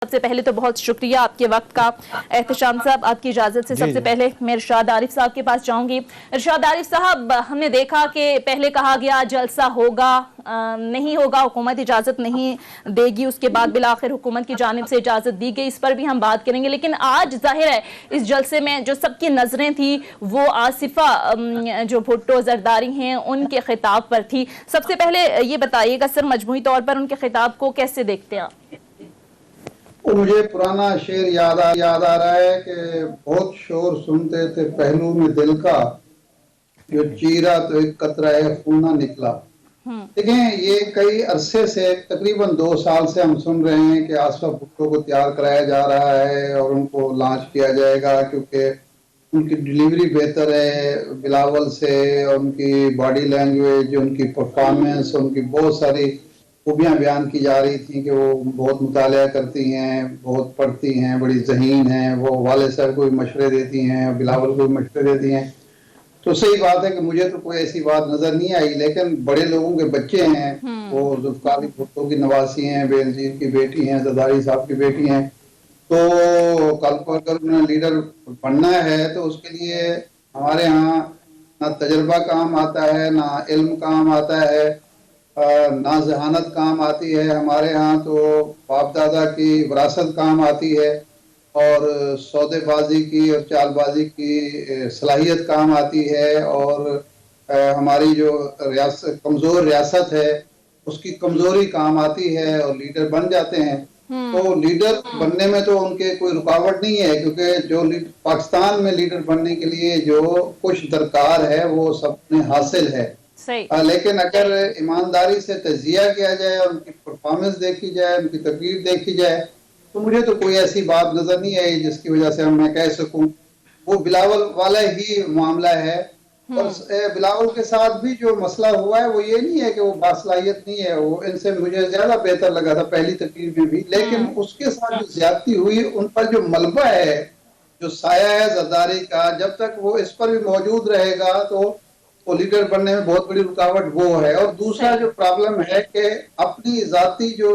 सबसे पहले तो बहुत शुक्रिया आपके वक्त का। एहतशाम साहब, आपकी इजाज़त से सबसे पहले मैं इरशाद आरिफ साहब के पास जाऊंगी। इरशाद आरिफ साहब, हमने देखा कि पहले कहा गया जलसा होगा, नहीं होगा, हुकूमत इजाज़त नहीं देगी, उसके बाद बिलाखिर हुकूमत की जानिब से इजाज़त दी गई, इस पर भी हम बात करेंगे। लेकिन आज जाहिर है इस जलसे में जो सबकी नज़रें थी वो आसिफा जो भुट्टो जरदारी हैं उनके खिताब पर थी। सबसे पहले ये बताइएगा सर, मजमूई तौर पर उनके खिताब को कैसे देखते हैं आप? मुझे पुराना शेर याद आ रहा है कि बहुत शोर सुनते थे पहलू में दिल का, जो चीरा तो एक कतरा खून ना निकला। देखें, ये कई अरसे से तकरीबन 2 साल से हम सुन रहे हैं कि आसिफा भुट्टो को तैयार कराया जा रहा है और उनको लॉन्च किया जाएगा, क्योंकि उनकी डिलीवरी बेहतर है बिलावल से, उनकी बॉडी लैंग्वेज, उनकी परफॉर्मेंस, उनकी बहुत सारी खूबियाँ बयान की जा रही थी कि वो बहुत मुताला करती हैं, बहुत पढ़ती हैं, बड़ी ज़हीन हैं, वो वाले साहब को भी मशवरे देती हैं, बिलावल को भी मशवरे देती हैं। तो सही बात है कि मुझे तो कोई ऐसी बात नज़र नहीं आई, लेकिन बड़े लोगों के बच्चे हैं, वो जुल्फ़िकार भुट्टो की नवासी हैं, बेनज़ीर की बेटी हैं, जरदारी साहब की बेटी हैं। तो कल को अगर उन्हें लीडर बनना है तो उसके लिए हमारे यहाँ ना तजर्बा काम आता है, ना इल्म काम आता है, ना जहानत काम आती है। हमारे यहाँ तो बाप दादा की विरासत काम आती है और सौदेबाजी की और चालबाजी की सलाहियत काम आती है, और हमारी जो कमज़ोर रियासत है उसकी कमज़ोरी काम आती है और लीडर बन जाते हैं। तो लीडर बनने में तो उनके कोई रुकावट नहीं है, क्योंकि जो पाकिस्तान में लीडर बनने के लिए जो कुछ दरकार है वो सबने हासिल है। लेकिन अगर ईमानदारी से तजिया किया जाए और उनकी परफॉर्मेंस देखी जाए, उनकी तकरीर देखी जाए, तो मुझे तो कोई ऐसी बात नजर नहीं आई जिसकी वजह से मैं कह सकूं वो बिलावल वाला ही मामला है। और बिलावल के साथ भी जो मसला हुआ है वो ये नहीं है कि वो बासलाहियत नहीं है, वो इनसे मुझे ज्यादा बेहतर लगा था पहली तकरीर में भी, लेकिन उसके साथ जो ज्यादती हुई, उन पर जो मलबा है, जो साया है जरदारी का, जब तक वो इस पर भी मौजूद रहेगा तो लीडर बनने में बहुत बड़ी रुकावट वो है। और दूसरा जो प्रॉब्लम है कि अपनी जाती जो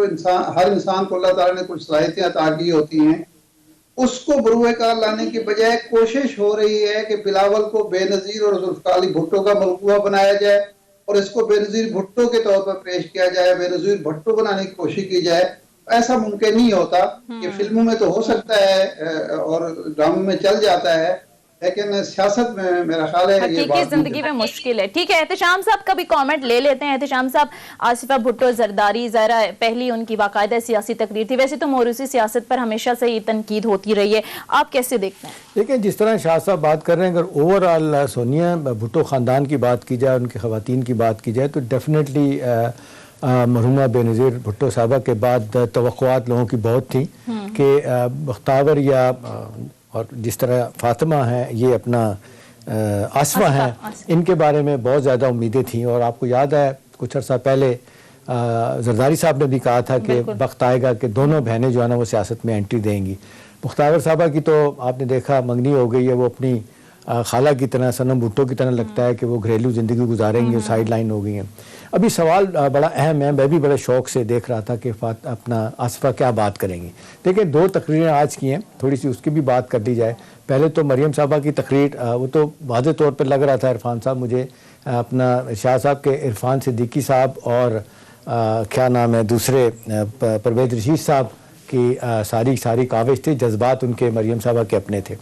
हर इंसान को अल्लाह ताला ने कुछ सलाहियतें अता की होती हैं, उसको बरूए कार लाने की बजाय कोशिश हो रही है कि बिलावल को बेनजीर और जुल्फ़िकार भुट्टो का मलबूआ बनाया जाए और इसको बेनजीर भुट्टो के तौर पर पेश किया जाए, बेनजीर भुट्टो बनाने की कोशिश की जाए। ऐसा मुमकिन नहीं होता। ये फिल्मों में तो हो सकता है और ड्रामों में चल जाता है, लेकिन सियासत में मेरा ख्याल है ये बात जिंदगी में मुश्किल है। ठीक है, एहतशाम साहब का भी कमेंट ले लेते हैं। एहतशाम साहब, आसिफा भुट्टो जरदारी ज़रा पहली उनकी बाकायदा सियासी तकरीर थी, वैसे तो मोरूसी सियासत पर हमेशा से ये तनकीद होती रही है, आप कैसे देखते हैं? देखिए, जिस तरह शाह साहब बात कर रहे हैं, अगर ओवरऑल सोनिया भुट्टो ख़ानदान की बात की जाए, उनकी ख़वातीन की बात की जाए, तो डेफिनेटली मरहुमा बेनज़ीर भुट्टो साहबा के बाद तवक्कुआत लोगों की बहुत थी कि बख्तावर या और जिस तरह फातिमा है, ये अपना आसिफा हैं, इनके बारे में बहुत ज़्यादा उम्मीदें थीं। और आपको याद है कुछ अर्सा पहले जरदारी साहब ने भी कहा था कि वक्त आएगा कि दोनों बहनें जो है ना वो सियासत में एंट्री देंगी। मुख्तार साहबा की तो आपने देखा मंगनी हो गई है, वो अपनी खाला की तरह, सनम भुट्टो की तरह लगता है कि वो घरेलू ज़िंदगी गुजारेंगे, साइड लाइन हो गई हैं। अभी सवाल बड़ा अहम है, मैं भी बड़े शौक़ से देख रहा था कि अपना आसिफा क्या बात करेंगी। देखिए, 2 तकरीरें आज की हैं, थोड़ी सी उसकी भी बात कर ली जाए। पहले तो मरियम साहबा की तकरीर, वो तो वाज़े तौर पर लग रहा था इरफान साहब, मुझे अपना शाह साहब के इरफान सिद्दीकी साहब और क्या नाम है दूसरे परवेज़ रशीद साहब की सारी काविश थी, जज्बात उनके मरियम साहबा के अपने थे।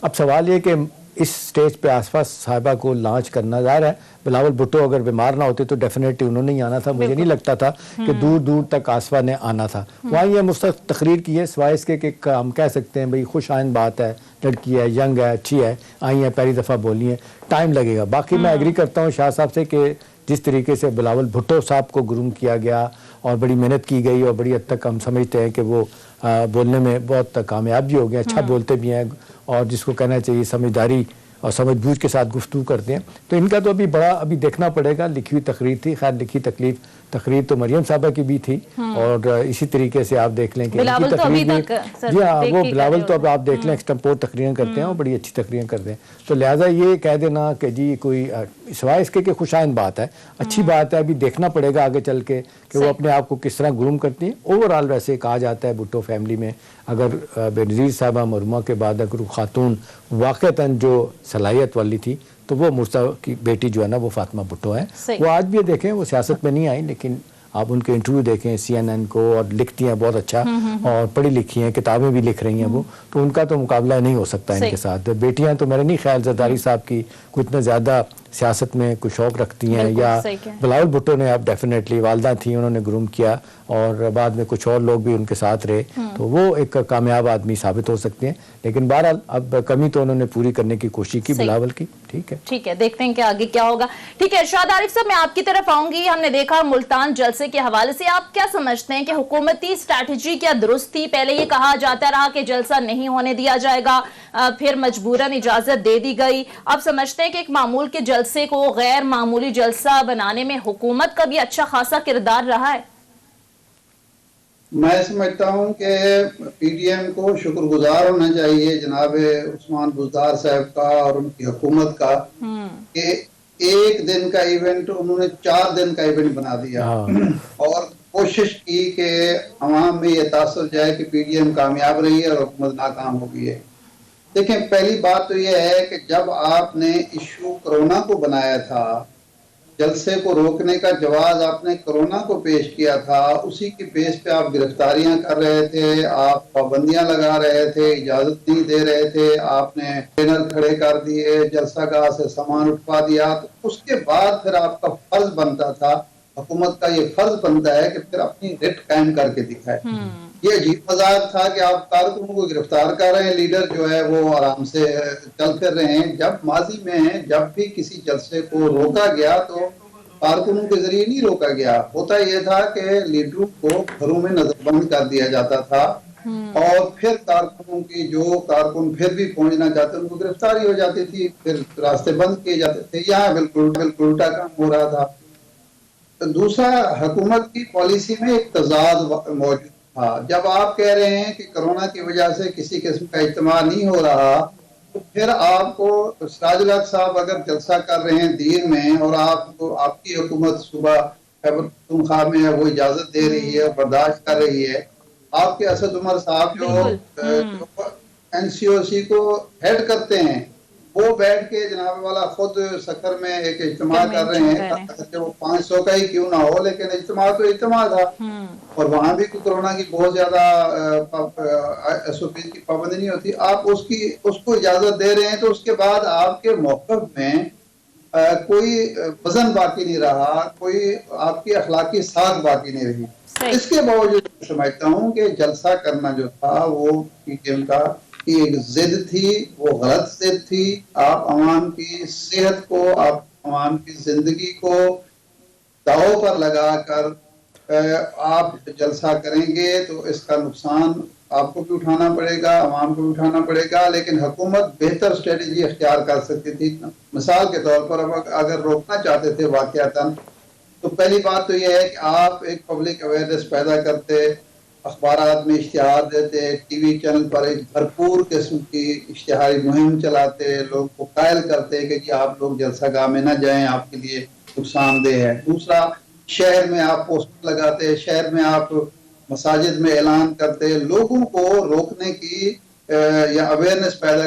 अब सवाल ये कि इस स्टेज पे आसिफा साहिबा को लॉन्च करना ज़ाहिर है, बिलावल भुट्टो अगर बीमार ना होते तो डेफिनेटली उन्होंने ही आना था। मुझे नहीं लगता था कि दूर दूर तक आसिफा ने आना था। वहाँ ये मुस्तक़ तकरीर की है, सिवाय इसके कि हम कह सकते हैं भाई खुश आइंद बात है, लड़की है, यंग है, अच्छी है, आई है, पहली दफ़ा बोली है, टाइम लगेगा। बाकी मैं एग्री करता हूँ शाह साहब से कि जिस तरीके से बिलावल भुट्टो साहब को ग्रूम किया गया और बड़ी मेहनत की गई और बड़ी हद तक हम समझते हैं कि वो बोलने में बहुत कामयाब भी हो गए, अच्छा बोलते भी हैं और जिसको कहना चाहिए समझदारी और समझबूझ के साथ गुफ्तगू करते हैं। तो इनका तो अभी देखना पड़ेगा। लिखी हुई तकरीर थी, खैर लिखी تقریر تو مریم صاحبہ کی بھی تھی اور اسی طریقے سے آپ دیکھ لیں کہ بلاول تو ابھی تک جی ہاں وہ بلاول تو اب آپ دیکھ لیں ایکسٹمپور تقریریں کرتے ہیں اور بڑی اچھی تقریریں کرتے ہیں. تو لہٰذا یہ کہہ دینا کہ جی کوئی سوائے اس کے کہ خوشائند بات ہے, اچھی بات ہے, ابھی دیکھنا پڑے گا آگے چل کے کہ وہ اپنے آپ کو کس طرح گروم کرتی ہیں. اوورآل ویسے کہا جاتا ہے بھٹو فیملی میں اگر بے نظیر صاحبہ مرحومہ کے بعد اگر خاتون واقعتاً جو صلاحیت والی تھی تو وہ مرتضیٰ کی بیٹی جو ہے نا وہ فاطمہ بھٹو ہے. وہ آج بھی دیکھیں وہ سیاست میں نہیں آئی لیکن آپ ان کے انٹرویو دیکھیں CNN کو اور لکھتی ہیں بہت اچھا اور پڑھی لکھی ہیں, کتابیں بھی لکھ رہی ہیں وہ, تو ان کا تو مقابلہ نہیں ہو سکتا ان کے ساتھ. بیٹیاں تو میرا نہیں خیال زرداری صاحب کی کوئی اتنا زیادہ سیاست میں کوئی شوق رکھتی ہیں, یا بلاول بھٹو نے اب ڈیفینیٹلی والدہ تھیں انہوں نے گروم کیا اور بعد میں کچھ اور لوگ بھی ان کے ساتھ رہے تو وہ ایک کامیاب آدمی ثابت ہو سکتے ہیں. لیکن بہرحال اب کمی تو انہوں نے پوری کرنے کی کوشش کی بلاول کی. ٹھیک ہے دیکھتے ہیں کہ آگے کیا ہوگا. ٹھیک ہے ارشاد عارف صاحب میں آپ کی طرف آؤں گی. ہم نے دیکھا ملتان جلسے کے حوالے سے آپ کیا سمجھتے ہیں کہ حکومتی اسٹریٹجی کیا درست تھی؟ پہلے یہ کہا جاتا رہا کہ جلسہ نہیں ہونے دیا جائے گا, پھر مجبوراً اجازت دے دی گئی. اب سمجھتے ہیں کہ ایک معمول کے جلسے کو غیر معمولی جلسہ بنانے میں حکومت کا بھی اچھا خاصا کردار رہا ہے. میں سمجھتا ہوں کہ PTM کو شکر گزار ہونا چاہیے جناب عثمان بزدار صاحب کا اور ان کی حکومت کا کہ ایک دن کا ایونٹ انہوں نے 4 دن کا ایونٹ بنا دیا اور کوشش کی کہ عوام میں یہ تاثر جائے کہ PTM کامیاب رہی ہے اور حکومت ناکام ہو گئی ہے. دیکھیں پہلی بات تو یہ ہے کہ جب آپ نے ایشو کرونا کو بنایا تھا, جلسے کو روکنے کا جواز آپ نے کرونا کو پیش کیا تھا, اسی کے بیس پہ آپ گرفتاریاں کر رہے تھے, آپ پابندیاں لگا رہے تھے, اجازت نہیں دے رہے تھے, آپ نے ٹرینر کھڑے کر دیے, جلسہ گاہ سے سامان اٹھوا دیا. تو اس کے بعد پھر آپ کا فرض بنتا تھا, حکومت کا یہ فرض بنتا ہے کہ پھر اپنی ریٹ قائم کر کے دکھائے. یہ عجیب مذاق تھا کہ آپ کارکنوں کو گرفتار کر رہے ہیں, لیڈر جو ہے وہ آرام سے چل پھر رہے ہیں. جب ماضی میں جب بھی کسی جلسے کو روکا گیا تو کارکنوں کے ذریعے نہیں روکا گیا, ہوتا یہ تھا کہ لیڈروں کو گھروں میں نظر بند کر دیا جاتا تھا اور پھر کارکنوں کی جو کارکن پھر بھی پہنچنا چاہتے ان کو گرفتاری ہو جاتی تھی, پھر راستے بند کیے جاتے تھے. یہاں بالکل الٹا کام ہو رہا تھا. دوسرا, حکومت کی پالیسی میں ایک تضاد موجود تھا. جب آپ کہہ رہے ہیں کہ کرونا کی وجہ سے کسی قسم کا اجتماع نہیں ہو رہا تو پھر آپ کو سراج الحق صاحب اگر جلسہ کر رہے ہیں دیر میں اور آپ کی حکومت صبح خیبر پختونخوا میں ہے وہ اجازت دے رہی ہے, برداشت کر رہی ہے, آپ کے اسد عمر صاحب جو NCOC کو ہیڈ کرتے ہیں وہ بیٹھ کے جناب والا خود سکر میں ایک اجتماع کر رہے ہیں, کہ وہ 500 کا ہی کیوں نہ ہو لیکن اجتماع تو اجتماع تھا اور وہاں بھی کورونا کی بہت زیادہ SOP کی پابندی نہیں ہوتی. آپ اس کو اجازت دے رہے ہیں تو اس کے بعد آپ کے موقف میں کوئی وزن باقی نہیں رہا, کوئی آپ کی اخلاقی ساکھ باقی نہیں رہی. اس کے باوجود سمجھتا ہوں کہ جلسہ کرنا جو تھا وہ PTM کا ایک ضد تھی, وہ غلط ضد تھی. آپ عوام کی صحت کو, آپ عوام کی زندگی کو داؤ پر لگا کر آپ جلسہ کریں گے تو اس کا نقصان آپ کو بھی اٹھانا پڑے گا, عوام کو بھی اٹھانا پڑے گا. لیکن حکومت بہتر اسٹریٹجی اختیار کر سکتی تھی. مثال کے طور پر اگر روکنا چاہتے تھے واقعتاً تو پہلی بات تو یہ ہے کہ آپ ایک پبلک اویئرنیس پیدا کرتے, اخبارات میں اشتہار دیتے, ٹی وی چینل پر ایک بھرپور قسم کی اشتہاری مہم چلاتے, لوگ کو قائل کرتے کہ جی آپ لوگ جلسہ گاہ میں نہ جائیں, آپ کے لیے نقصان دہ ہے. دوسرا, شہر میں آپ پوسٹر لگاتے, شہر میں آپ مساجد میں اعلان کرتے, لوگوں کو روکنے کی یا اویئرنیس پیدا